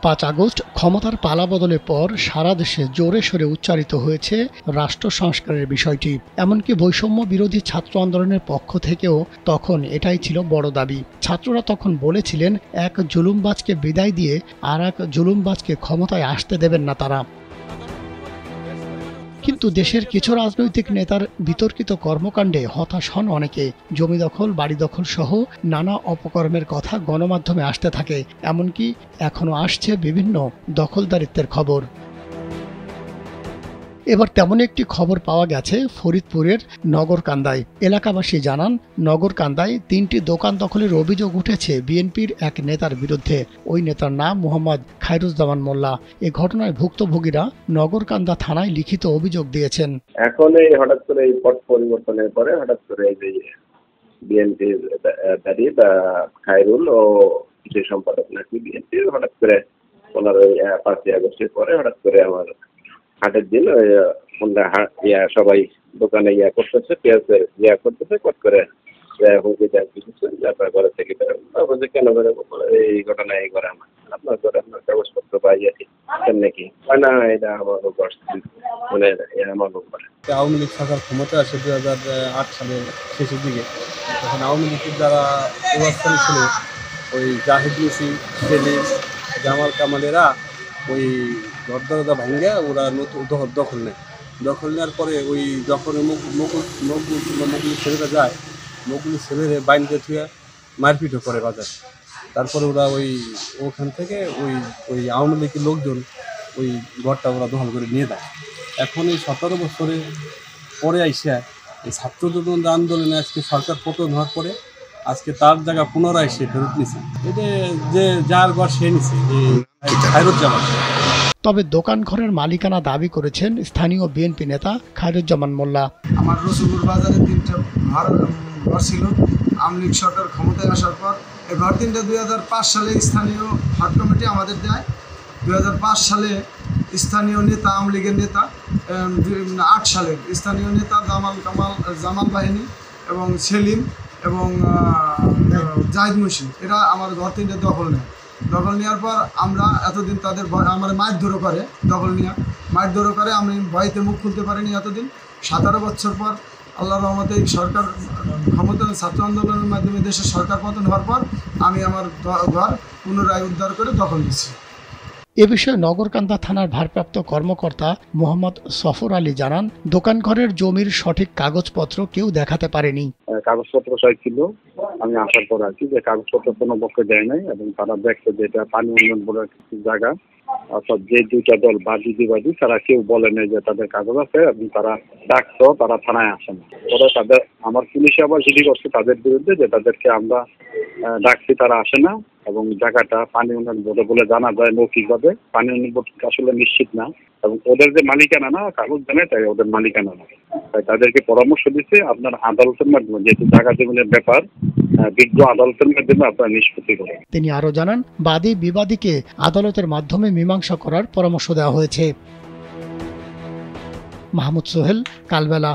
5 August ক্ষমতার পালাবদলের পর সারা দেশে জোরে সোরে উচ্চারিত হয়েছে রাষ্ট্র সংস্কারের বিষয়টি। এমনকি বৈষম্য বিরোধী ছাত্র আন্দোলনের পক্ষ থেকেও তখন এটাই ছিল বড় দাবি। ছাত্ররা তখন বলেছিলেন, এক জুলুমবাজকে বিদায় দিয়ে আর এক জুলুমবাজকে ক্ষমতায় আসতে দেবেন না তারা। কিন্তু দেশের কিছু রাজনৈতিক নেতার বিতর্কিত কর্মকাণ্ডে হতাশ হন অনেকে। জমি দখল, বাড়ি দখল সহ নানা অপকর্মের কথা গণমাধ্যমে আসতে থাকে। এমনকি এখনো আসছে বিভিন্ন দখলদারিত্বের খবর। এবার তেমন একটি খবর পাওয়া গেছে ফরিদপুরের নগরকান্দায়। এলাকাবাসী জানান, নগরকান্দায় 3টি দোকান দখলের অভিযোগ উঠেছে বিএনপির এক নেতার বিরুদ্ধে। ওই নেতার নাম মোহাম্মদ খায়রুজ্জামান মোল্লা। এ ঘটনায় ভুক্তভোগীরা নগরকান্দা থানায় লিখিত অভিযোগ দিয়েছেন। এখন এই হঠাৎ করে এই পট পরিবর্তনের পরে হঠাৎ করে এই যে বিএনপির দাঁড়ি বা খায়রুল ও যে সম্পাদক নাকি বিএনপির হঠাৎ করে ওনার ওই 5ই আগস্টের পরে হঠাৎ করে আমার হাটের দিন সবাই দোকানে করতেছে, পেঁয়াজের করতেছে, কট করে হুমকি দেওয়া কিছু আপনার ঘরে থেকে বেরোবো। কেন বেরোবো? এই ঘটনা এই ঘরে আমার, আপনার ঘরে আপনার কাগজপত্র পাইয়াছি নাকি না, এটা আমার মানে আমার ব্যাপার। আওয়ামী লীগ সরকার ক্ষমতা আসে 2008 সালের শেষের দিকে। তখন আওয়ামী লীগের যারা প্রভাবশালী ছিল, ওই জাহিদ মিসি, সেলিম, জামাল কামালেরা ওই ঘর দরজা ভাঙে ওরা নতুন দখল নেয়। দখল নেওয়ার পরে ওই যখন মকুল ছেলেরা যায়, মকুল ছেলেরে বাইন্দে থুয়ে মারপিটও করে বাজার। তারপরে ওরা ওখান থেকে ওই আওয়ামী লীগের লোকজন ওই ঘরটা ওরা দখল করে নিয়ে দেয়। এখন এই 17 বছরে পরে আইসা এই ছাত্র আন্দোলনে আজকে সরকার পতন হওয়ার পরে আজকে তার জায়গা পুনরায় সে ফেরত নিছে। এটা যে যার ঘর সে নিছে, এই খায়রুজ্জামান। তবে দোকান ঘরের মালিকানা দাবি করেছেন স্থানীয় বিএনপি নেতা খায়রুজ্জামান মোল্লা। আমার রসুলপুর বাজারে 3টা ঘর ছিল। আওয়ামী লীগ সরকার ক্ষমতায় আসার পর এই ঘর 3টা 2005 সালে স্থানীয় হট কমিটি আমাদের দেয়। 2005 সালে স্থানীয় নেতা, আওয়ামী লীগের নেতা, 8 সালের স্থানীয় নেতা জামাল বাহিনী এবং সেলিম এবং জাহিদ মুন্সি, এরা আমার ঘর 3টা দখল নেয়। দখল নেওয়ার পর আমরা এতদিন তাদের আমার মারধরও করে, মারধরও করে। আমি ভয়তে মুখ খুলতে পারিনি এতদিন। 17 বছর পর আল্লাহর রহমতে সরকার ক্ষমতা, ছাত্র আন্দোলনের মাধ্যমে দেশের সরকার পতন হওয়ার পর আমি আমার ঘর পুনরায় উদ্ধার করে দখল নিচ্ছি। এ বিষয়ে নগরকান্দা থানার ভারপ্রাপ্ত কর্মকর্তা মোহাম্মদ সফর আলী জানান, দোকানঘরের জমির সঠিক কাগজপত্র কেউ দেখাতে পারেনি। কাগজপত্র সবাই ছিল, আমি আসার পর আর কি যে কাগজপত্র কোনো পক্ষে দেয় নাই এবং তারা দেখছে যে এটা পানি উন্নয়ন বোর্ডের জায়গা, অর্থাৎ যে 2টা দল বাদী তারা কেউ বলে নাই যে তাদের কাগজ আছে এবং তারা ডাকতো, তারা থানায় আসে না। ওরা তাদের আমার পুলিশে আবার জিডি করছে তাদের বিরুদ্ধে যে তাদেরকে আমরা ডাকছি, তারা আসে না এবং জায়গাটা পানি উন্নয়ন বোর্ডে বলে জানা যায় মৌখিকভাবে। পানি উন্নয়ন বোর্ড আসলে নিশ্চিত না এবং ওদের যে মালিকানা না, কাগজ জানে তাই ওদের মালিকানা না। তাই তাদেরকে পরামর্শ দিচ্ছে আপনার আদালতের মাধ্যমে, যেহেতু জায়গা জমিনের ব্যাপার, বিজ্ঞ আদালতের মাধ্যমে আপনারা নিষ্পত্তি করেন। তিনি আরো জানান, বাদী বিবাদীকে আদালতের মাধ্যমে মীমাংসা করার পরামর্শ দেওয়া হয়েছে। মাহমুদ সোহেল, কালবেলা।